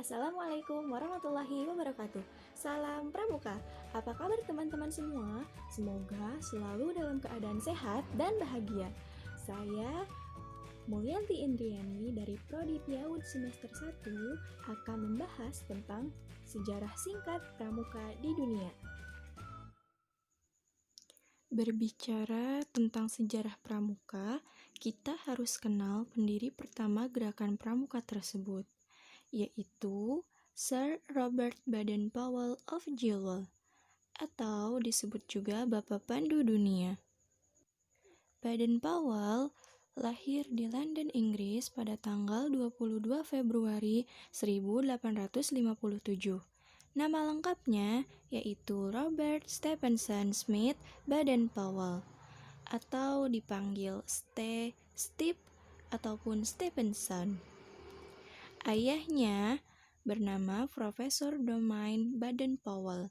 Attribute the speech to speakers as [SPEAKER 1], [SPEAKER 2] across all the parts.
[SPEAKER 1] Assalamualaikum warahmatullahi wabarakatuh. Salam Pramuka. Apa kabar teman-teman semua? Semoga selalu dalam keadaan sehat dan bahagia. Saya Mulyanti Indriani dari Prodi PIAUD semester 1 akan membahas tentang sejarah singkat Pramuka di dunia. Berbicara tentang sejarah Pramuka, kita harus kenal pendiri pertama gerakan Pramuka tersebut, yaitu Sir Robert Baden-Powell of Gilwell, atau disebut juga Bapak Pandu Dunia. Baden-Powell lahir di London, Inggris pada tanggal 22 Februari 1857. Nama lengkapnya yaitu Robert Stephenson Smith Baden-Powell, atau dipanggil Steve ataupun Stephenson. Ayahnya bernama Profesor Domain Baden-Powell,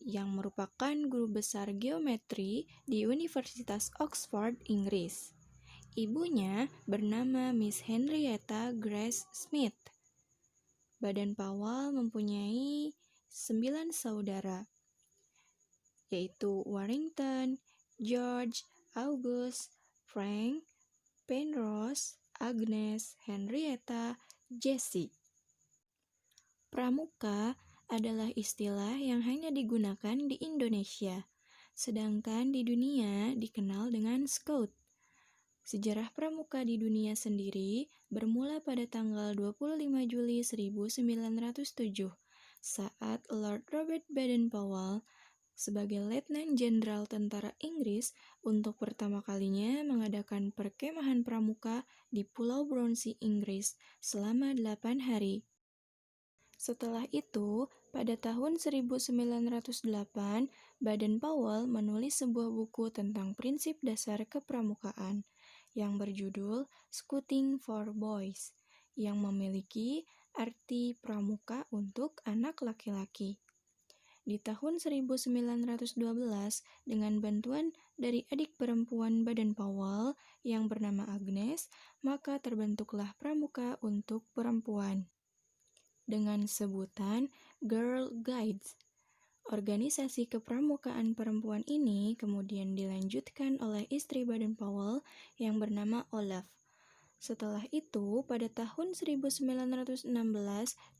[SPEAKER 1] yang merupakan guru besar geometri di Universitas Oxford, Inggris. Ibunya bernama Miss Henrietta Grace Smith. Baden-Powell mempunyai 9 saudara, yaitu Warrington, George, August, Frank, Penrose, Agnes, Henrietta, Jessie. Pramuka adalah istilah yang hanya digunakan di Indonesia, sedangkan di dunia dikenal dengan Scout. Sejarah Pramuka di dunia sendiri bermula pada tanggal 25 Juli 1907 saat Lord Robert Baden-Powell sebagai Letnan Jenderal Tentara Inggris untuk pertama kalinya mengadakan perkemahan pramuka di Pulau Brownsea, Inggris selama 8 hari. Setelah itu, pada tahun 1908, Baden-Powell menulis sebuah buku tentang prinsip dasar kepramukaan yang berjudul Scouting for Boys, yang memiliki arti pramuka untuk anak laki-laki. Di tahun 1912, dengan bantuan dari adik perempuan Baden-Powell yang bernama Agnes, maka terbentuklah pramuka untuk perempuan dengan sebutan Girl Guides. Organisasi kepramukaan perempuan ini kemudian dilanjutkan oleh istri Baden-Powell yang bernama Olaf. Setelah itu, pada tahun 1916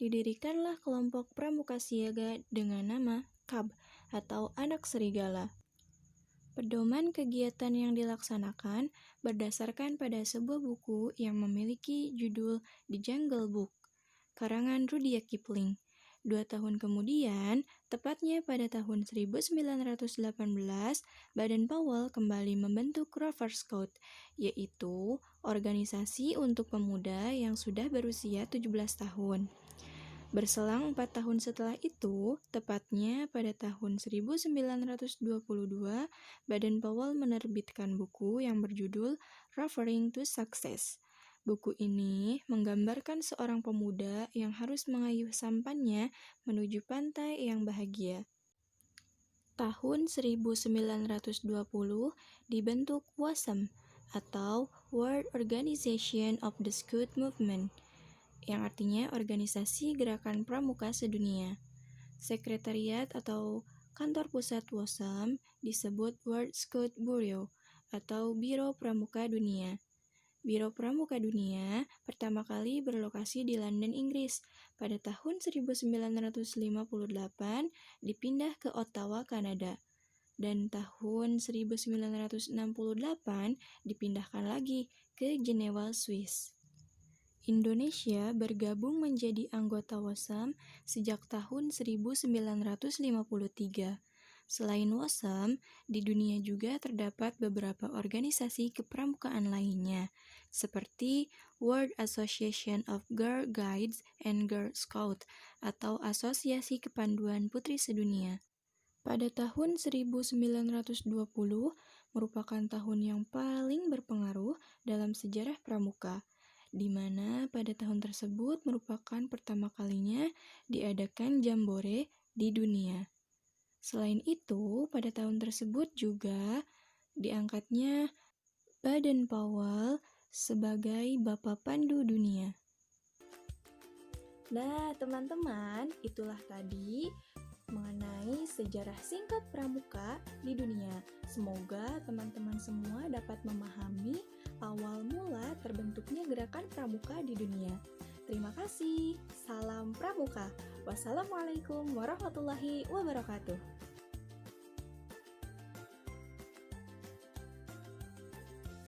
[SPEAKER 1] didirikanlah kelompok pramuka siaga dengan nama KAB atau Anak Serigala. Pedoman kegiatan yang dilaksanakan berdasarkan pada sebuah buku yang memiliki judul The Jungle Book, karangan Rudyard Kipling. 2 tahun kemudian, tepatnya pada tahun 1918, Baden-Powell kembali membentuk Rover Scout, yaitu organisasi untuk pemuda yang sudah berusia 17 tahun. Berselang 4 tahun setelah itu, tepatnya pada tahun 1922, Baden-Powell menerbitkan buku yang berjudul Rovering to Success. Buku ini menggambarkan seorang pemuda yang harus mengayuh sampannya menuju pantai yang bahagia. Tahun 1920 dibentuk WASM atau World Organization of the Scout Movement, yang artinya Organisasi Gerakan Pramuka Sedunia. Sekretariat atau kantor pusat WASM disebut World Scout Bureau atau Biro Pramuka Dunia. Biro Pramuka Dunia pertama kali berlokasi di London, Inggris. Pada tahun 1958 dipindah ke Ottawa, Kanada. Dan tahun 1968 dipindahkan lagi ke Jenewa, Swiss. Indonesia bergabung menjadi anggota WASM sejak tahun 1953. Selain WASM, di dunia juga terdapat beberapa organisasi kepramukaan lainnya, seperti World Association of Girl Guides and Girl Scouts atau Asosiasi Kepanduan Putri Sedunia. Pada tahun 1920 merupakan tahun yang paling berpengaruh dalam sejarah pramuka, di mana pada tahun tersebut merupakan pertama kalinya diadakan jambore di dunia. Selain itu, pada tahun tersebut juga diangkatnya Baden-Powell sebagai Bapak Pandu Dunia. Nah, teman-teman, itulah tadi mengenai sejarah singkat pramuka di dunia. Semoga teman-teman semua dapat memahami awal mula terbentuknya gerakan pramuka di dunia. Terima kasih. Salam pramuka. Wassalamualaikum warahmatullahi wabarakatuh.